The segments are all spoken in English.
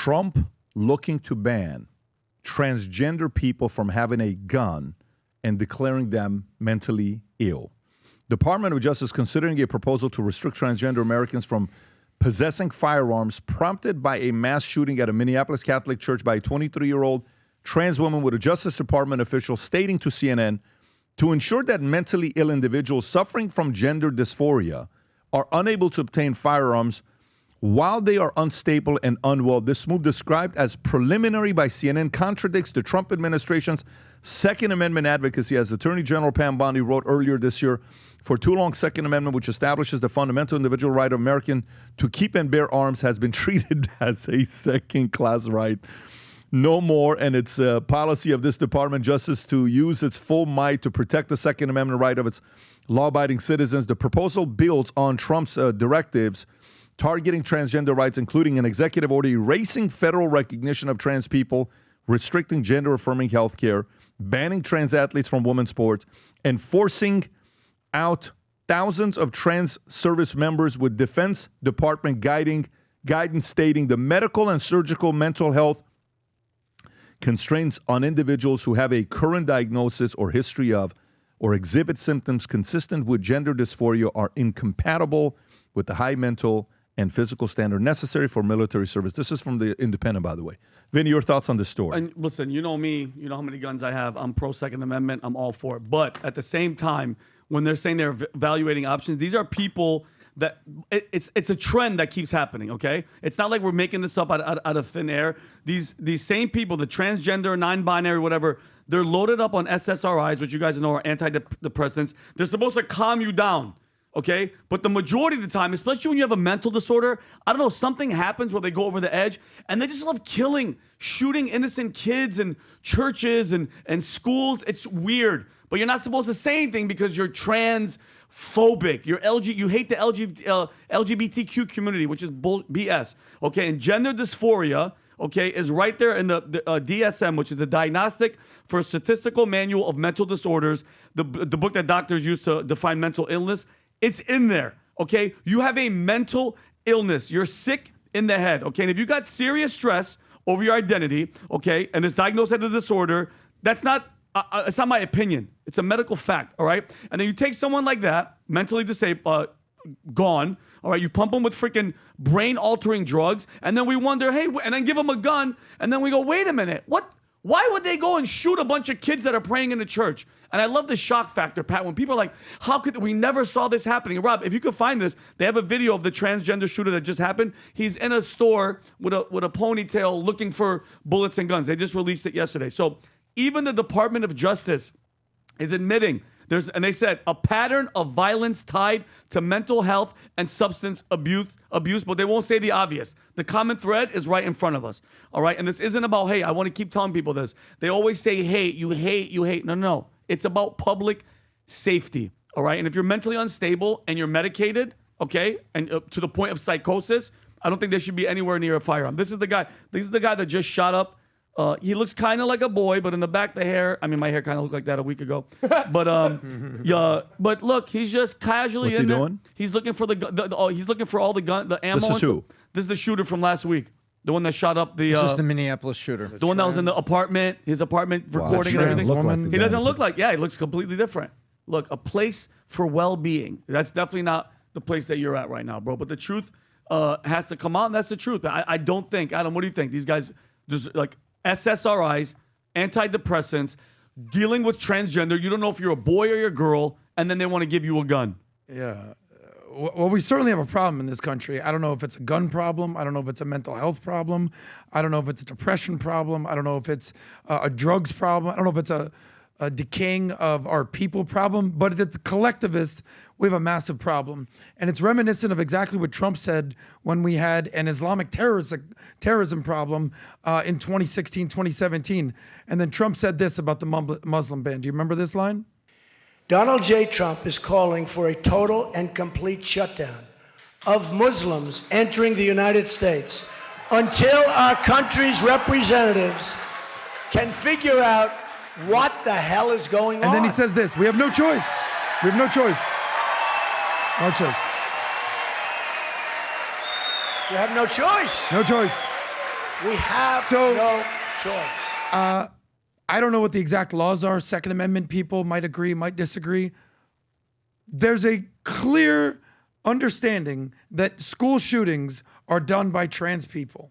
Trump looking to ban transgender people from having a gun and declaring them mentally ill. Department of Justice considering a proposal to restrict transgender Americans from possessing firearms prompted by a mass shooting at a Minneapolis Catholic church by a 23-year-old trans woman, with a Justice Department official stating to CNN, to ensure that mentally ill individuals suffering from gender dysphoria are unable to obtain firearms while they are unstable and unwell. This move, described as preliminary by CNN, contradicts the Trump administration's Second Amendment advocacy, as Attorney General Pam Bondi wrote earlier this year. For too long, Second Amendment, which establishes the fundamental individual right of American to keep and bear arms, has been treated as a second-class right. No more, and it's a policy of this Department of Justice to use its full might to protect the Second Amendment right of its law-abiding citizens. The proposal builds on Trump's directives targeting transgender rights, including an executive order erasing federal recognition of trans people, restricting gender-affirming health care, banning trans athletes from women's sports, and forcing out thousands of trans service members, with Defense Department guidance stating the medical and surgical mental health constraints on individuals who have a current diagnosis or history of or exhibit symptoms consistent with gender dysphoria are incompatible with the high mental and physical standard necessary for military service. This is from the Independent, by the way. Vinny, your thoughts on this story? And listen, you know me, you know how many guns I have. I'm pro Second Amendment. I'm all for it. But at the same time, when they're saying they're evaluating options, these are people that it's a trend that keeps happening, okay? It's not like we're making this up out of thin air. These same people, the transgender, non-binary, whatever, they're loaded up on SSRIs, which you guys know are antidepressants. They're supposed to calm you down, okay? But the majority of the time, especially when you have a mental disorder, I don't know, something happens where they go over the edge and they just love killing, shooting innocent kids in churches and schools. It's weird. But you're not supposed to say anything because you're transphobic. You hate the LGBTQ community, which is BS. Okay, and gender dysphoria, okay, is right there in the DSM, which is the Diagnostic for Statistical Manual of Mental Disorders, the book that doctors use to define mental illness. It's in there, okay? You have a mental illness. You're sick in the head, okay? And if you got serious stress over your identity, okay, and it's diagnosed as a disorder, that's not... it's not my opinion. It's a medical fact, all right? And then you take someone like that, mentally disabled, gone, all right? You pump them with freaking brain-altering drugs, and then we wonder, hey, and then give them a gun, and then we go, wait a minute, what? Why would they go and shoot a bunch of kids that are praying in the church? And I love the shock factor, Pat, when people are like, how could we never saw this happening? Rob, if you could find this, they have a video of the transgender shooter that just happened. He's in a store with a ponytail looking for bullets and guns. They just released it yesterday. So even the Department of Justice is admitting and they said a pattern of violence tied to mental health and substance abuse, but they won't say the obvious. The common thread is right in front of us, all right? And this isn't about hate. I want to keep telling people this. They always say hate, you hate. No. It's about public safety, all right? And if you're mentally unstable and you're medicated, okay, and to the point of psychosis, I don't think they should be anywhere near a firearm. This is the guy that just shot up. He looks kind of like a boy, but in the back, the hair. I mean, my hair kind of looked like that a week ago. But yeah. But look, he's just casually What's in he there. doing? He's looking for he's looking for all the ammo. This is who? This is the shooter from last week. The one that shot up the. This is the Minneapolis shooter. The one that was in the apartment, his apartment, recording and everything. He doesn't look like. Yeah, he looks completely different. Look, a place for well-being. That's definitely not the place that you're at right now, bro. But the truth has to come out, and that's the truth. I don't think, Adam, what do you think? These guys, there's like SSRIs, antidepressants, dealing with transgender. You don't know if you're a boy or you're a girl, and then they want to give you a gun. Yeah. Well, we certainly have a problem in this country. I don't know if it's a gun problem. I don't know if it's a mental health problem. I don't know if it's a depression problem. I don't know if it's a drugs problem. I don't know if it's a decaying of our people problem. But the collectivist, we have a massive problem. And it's reminiscent of exactly what Trump said when we had an Islamic terrorism problem in 2016, 2017. And then Trump said this about the Muslim ban. Do you remember this line? Donald J. Trump is calling for a total and complete shutdown of Muslims entering the United States until our country's representatives can figure out what the hell is going on. And then he says this, we have no choice. We have no choice. No choice. You have no choice. No choice. We have So- no choice. I don't know what the exact laws are. Second Amendment people might agree, might disagree. There's a clear understanding that school shootings are done by trans people.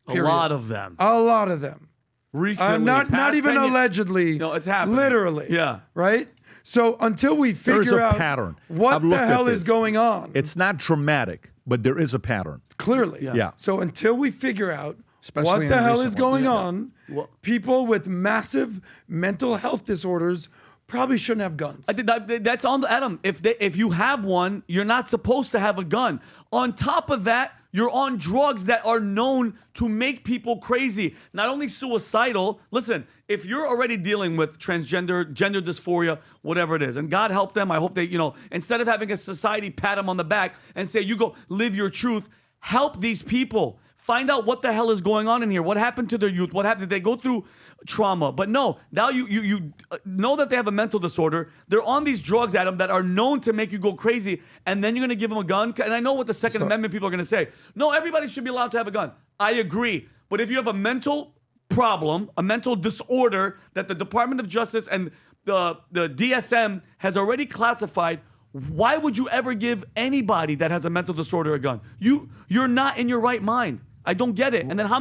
A lot of them. A lot of them. Recently. Not past even 10 years- allegedly. No, it's happening. Literally. Yeah. Right? So until we There's figure a out pattern. what I've the looked at hell is this. going on, It's not dramatic, but there is a pattern. clearly. Yeah. So until we figure out Especially what in the the hell recent is going ones. on, people with massive mental health disorders probably shouldn't have guns. That's on Adam. If you have one, you're not supposed to have a gun. On top of that, you're on drugs that are known to make people crazy. Not only suicidal. Listen, if you're already dealing with transgender, gender dysphoria, whatever it is, and God help them, I hope they, instead of having a society pat them on the back and say, you go live your truth, help these people. Find out what the hell is going on in here. What happened to their youth? What happened? Did they go through trauma? But no, now you know that they have a mental disorder. They're on these drugs, Adam, that are known to make you go crazy. And then you're going to give them a gun. And I know what the Second Amendment people are going to say. No, everybody should be allowed to have a gun. I agree. But if you have a mental problem, a mental disorder that the Department of Justice and the DSM has already classified, why would you ever give anybody that has a mental disorder a gun? You're not in your right mind. I don't get it. And then how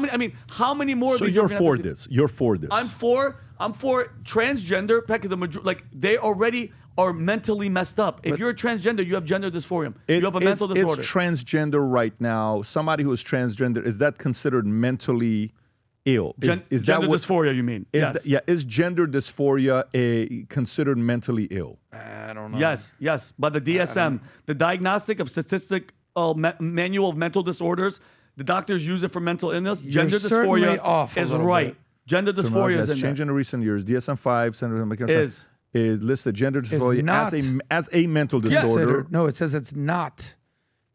many more of So these? you're are we gonna for have to see? this. You're for this. I'm for transgender. They already are mentally messed up. If you're a transgender, you have gender dysphoria. You have a mental disorder. It's transgender right now. Somebody who is transgender, is that considered mentally ill? Is that gender what, dysphoria, you mean? is Yes. is gender dysphoria considered mentally ill? I don't know. Yes. By the DSM, the Diagnostic of Statistical Manual of Mental Disorders, the doctors use it for mental illness. Gender certainly dysphoria off a is little right. bit. Gender dysphoria is Has in changed there. in recent years. DSM-5 is listed gender dysphoria not as a mental disorder. No, it says it's not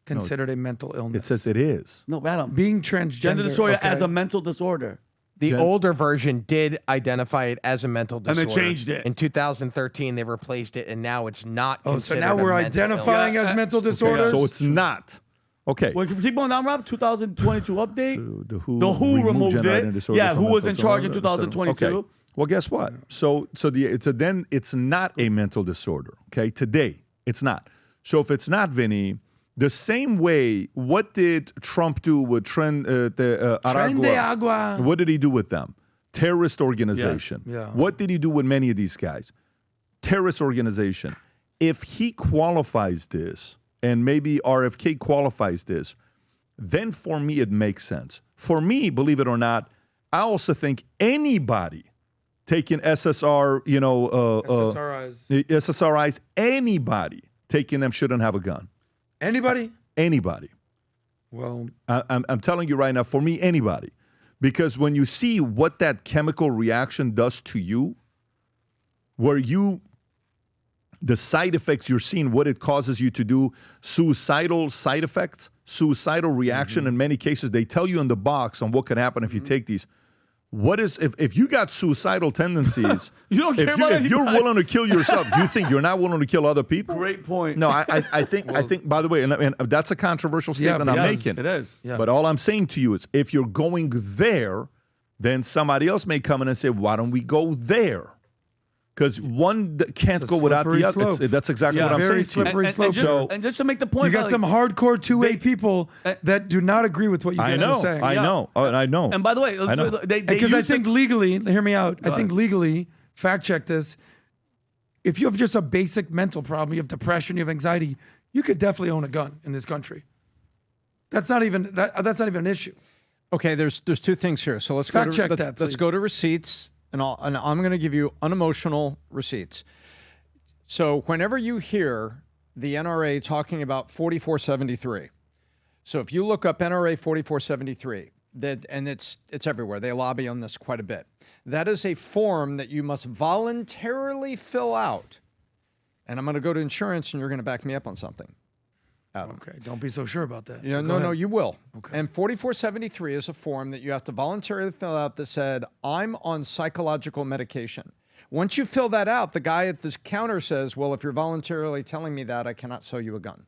considered a mental illness. It says it is. No, Adam. being transgender. Gender dysphoria okay. as a mental disorder. The older version did identify it as a mental And they disorder. changed it. In 2013, they replaced it, and now it's not Oh, so considered now a we're mental identifying illness. as mental disorders. So it's not. Okay. Well, keep going down, Rob. 2022 update. The WHO, removed gender it. identity disorders Yeah, from who was in mental charge in disorder. 2022? Okay. Well, guess what? So then it's not a mental disorder. Okay, today it's not. So if it's not, Vinny, the same way, what did Trump do with Tren de Aragua? Agua. What did he do with them? Terrorist organization. Yes. Yeah. What did he do with many of these guys? Terrorist organization. If he qualifies this, and maybe RFK qualifies this, then for me it makes sense. For me, believe it or not, I also think anybody taking SSRIs, anybody taking them shouldn't have a gun. Anybody? Anybody. Well, I'm telling you right now, for me, anybody. Because when you see what that chemical reaction does to you, the side effects you're seeing, what it causes you to do, suicidal side effects, suicidal reaction in many cases, they tell you in the box on what could happen if you take these. What is, if you got suicidal tendencies, You don't care about if you're anybody. willing to kill yourself, you think you're not willing to kill other people? Great point. No, I think, by the way, and that's a controversial statement but I'm yes, making. it is. Yeah. But all I'm saying to you is if you're going there, then somebody else may come in and say, why don't we go there? Because one can't It's a go without the slippery other. slope. That's exactly Yeah. what I'm Very saying to you. slippery slope. So- And just to make the point, you got like- some hardcore 2A they- people that do not agree with what you I guys know, are saying. I know, I know. And by the way, I know. Because I think legally, hear me out. I think legally, fact check this. If you have just a basic mental problem, you have depression, you have anxiety, you could definitely own a gun in this country. That's not even that's not even an issue. Okay, there's two things here. So let's Fact go to check let's, that, let's please. go to receipts, and I'm going to give you unemotional receipts. So whenever you hear the NRA talking about 4473, so if you look up NRA 4473, and it's everywhere. They lobby on this quite a bit. That is a form that you must voluntarily fill out. And I'm going to go to insurance, and you're going to back me up on something. Adam. Okay, don't be so sure about that. Yeah, Go no, ahead. you will. Okay. And 4473 is a form that you have to voluntarily fill out that said, I'm on psychological medication. Once you fill that out, the guy at the counter says, well, if you're voluntarily telling me that, I cannot sell you a gun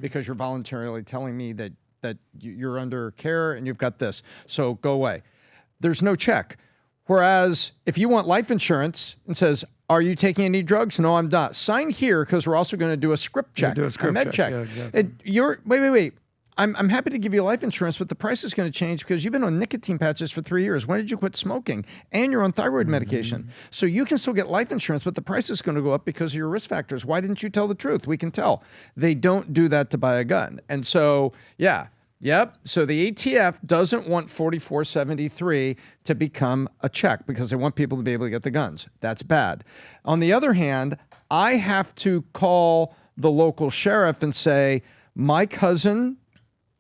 because you're voluntarily telling me that that you're under care and you've got this. So go away. There's no check. Whereas if you want life insurance and says, are you taking any drugs? No, I'm not. Sign here because we're also going to do a script check, do a script med check. Yeah, exactly. And wait. I'm happy to give you life insurance, but the price is going to change because you've been on nicotine patches for 3 years. When did you quit smoking? And you're on thyroid medication. So you can still get life insurance, but the price is going to go up because of your risk factors. Why didn't you tell the truth? We can tell. They don't do that to buy a gun. And so, so the ATF doesn't want 4473 to become a check because they want people to be able to get the guns. That's bad. On the other hand, I have to call the local sheriff and say, my cousin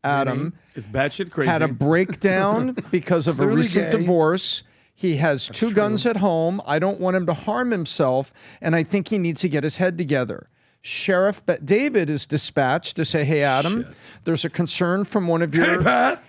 Adam is batshit crazy. Had a breakdown because of a recent divorce. He has two guns at home. I don't want him to harm himself, and I think he needs to get his head together. Sheriff David is dispatched to say, hey, Adam, there's a concern from one of your... Hey, Pat!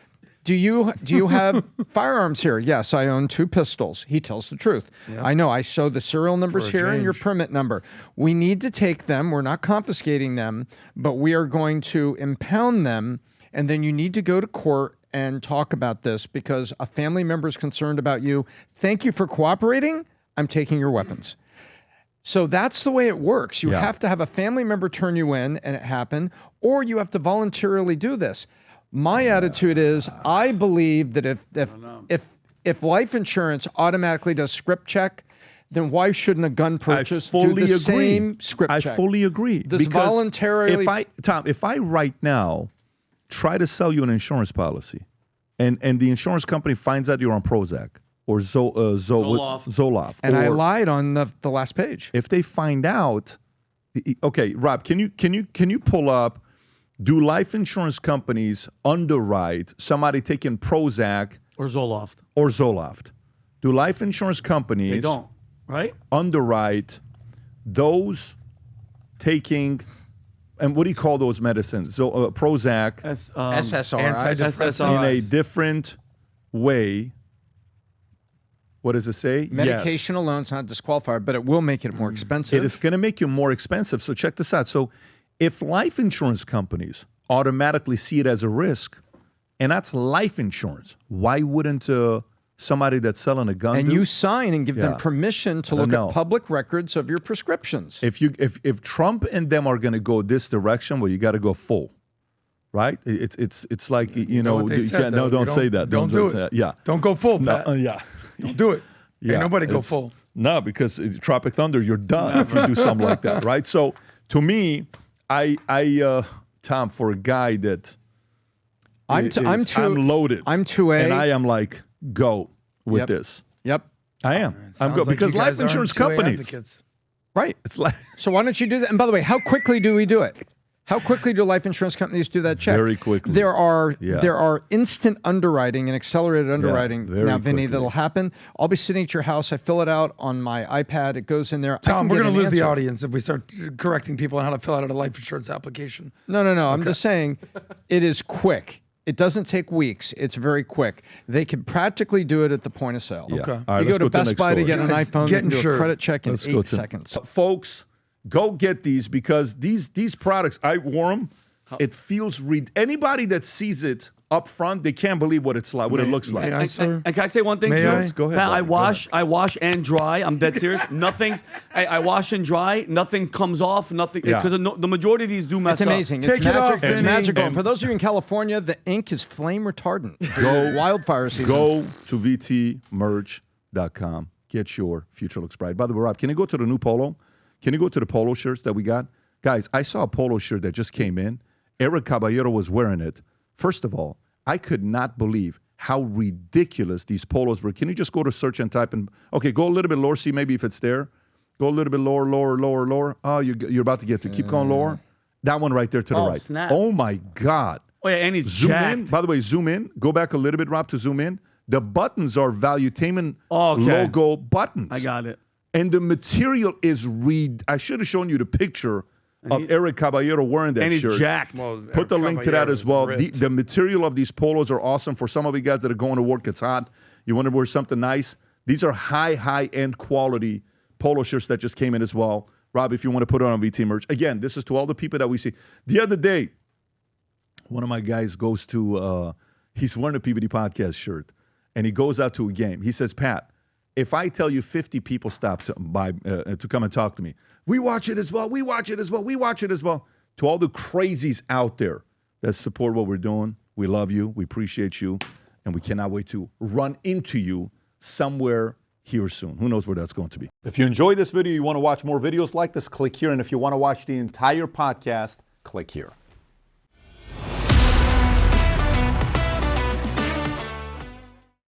Do you have firearms here? Yes, I own 2 pistols. He tells the truth. Yep. I know. I show the serial numbers here and your permit number. We need to take them. We're not confiscating them, but we are going to impound them. And then you need to go to court and talk about this because a family member is concerned about you. Thank you for cooperating. I'm taking your weapons. So that's the way it works. You have to have a family member turn you in and it happened, or you have to voluntarily do this. My attitude is I believe that if life insurance automatically does script check, then why shouldn't a gun purchase do the same script check? I fully agree. This voluntarily... If I right now try to sell you an insurance policy and the insurance company finds out you're on Prozac or Zoloft. And I lied on the last page. If they find out, okay, Rob, can you pull up, do life insurance companies underwrite somebody taking Prozac or Zoloft? Do life insurance companies... They don't, right? Underwrite those taking... And what do you call those medicines? So Prozac, SSRIs, in a different way. What does it say? Medication alone is not disqualified, but it will make it more expensive. It is going to make you more expensive. So check this out. So if life insurance companies automatically see it as a risk, and that's life insurance, why wouldn't somebody that's selling a gun you sign and give them permission to look at public records of your prescriptions? If Trump and them are going to go this direction, well, you got to go full, right? It's like you know what they said, don't say that. Don't do it. Yeah, don't go full, Pat. Don't do it. Yeah, ain't nobody go full. No, because Tropic Thunder, you're done if you do something like that, right? So to me, Tom, for a guy that I'm loaded. I'm 2A. And I am like, go with this. Yep. I am. I'm good. Because life insurance companies. Advocates. Right. It's like. So why don't you do that? And by the way, how quickly do we do it? How quickly do life insurance companies do that check? Very quickly. There are instant underwriting and accelerated underwriting now, Vinny, that'll happen. I'll be sitting at your house. I fill it out on my iPad. It goes in there. Tom, we're going to lose the audience if we start correcting people on how to fill out a life insurance application. No. Okay. I'm just saying it is quick. It doesn't take weeks. It's very quick. They can practically do it at the point of sale. Yeah. Okay. All right, you go to Best Buy to get an iPhone, you can do a credit check in 8 seconds. Folks, go get these because these products, I wore them. It feels anybody that sees it up front, they can't believe what it's like, what it looks like. And can I say one thing too? Go ahead. Pat, I wash and dry. I'm dead serious. I wash and dry. Nothing comes off. Nothing because the majority of these do mess up. It's amazing. Take it off. It's magical. And for those of you in California, the ink is flame retardant. Go wildfire season. Go to vtmerch.com. Get your future looks bright. By the way, Rob, can you go to the new polo? Can you go to the polo shirts that we got? Guys, I saw a polo shirt that just came in. Eric Caballero was wearing it. First of all, I could not believe how ridiculous these polos were. Can you just go to search and type in? Okay, go a little bit lower, see maybe if it's there. Go a little bit lower. Oh, you're about to get to. Keep going lower. That one right there to the right. Snap. Oh, my God. Oh, yeah, and he's zoom jacked. in. By the way, zoom in. Go back a little bit, Rob, to zoom in. The buttons are Valuetainment logo buttons. I got it. And the material is I should have shown you the picture of Eric Caballero wearing that shirt. And he's jacked. Well, Put the link to that as well. The material of these polos are awesome. For some of you guys that are going to work, it's hot. You want to wear something nice. These are high-end quality polo shirts that just came in as well. Rob, if you want to put it on VT merch. Again, this is to all the people that we see. The other day, one of my guys goes to, he's wearing a PBD podcast shirt, and he goes out to a game. He says, Pat, if I tell you 50 people stop to come and talk to me, we watch it as well, we watch it as well, we watch it as well. To all the crazies out there that support what we're doing, we love you, we appreciate you, and we cannot wait to run into you somewhere here soon. Who knows where that's going to be. If you enjoyed this video, you want to watch more videos like this, click here. And if you want to watch the entire podcast, click here.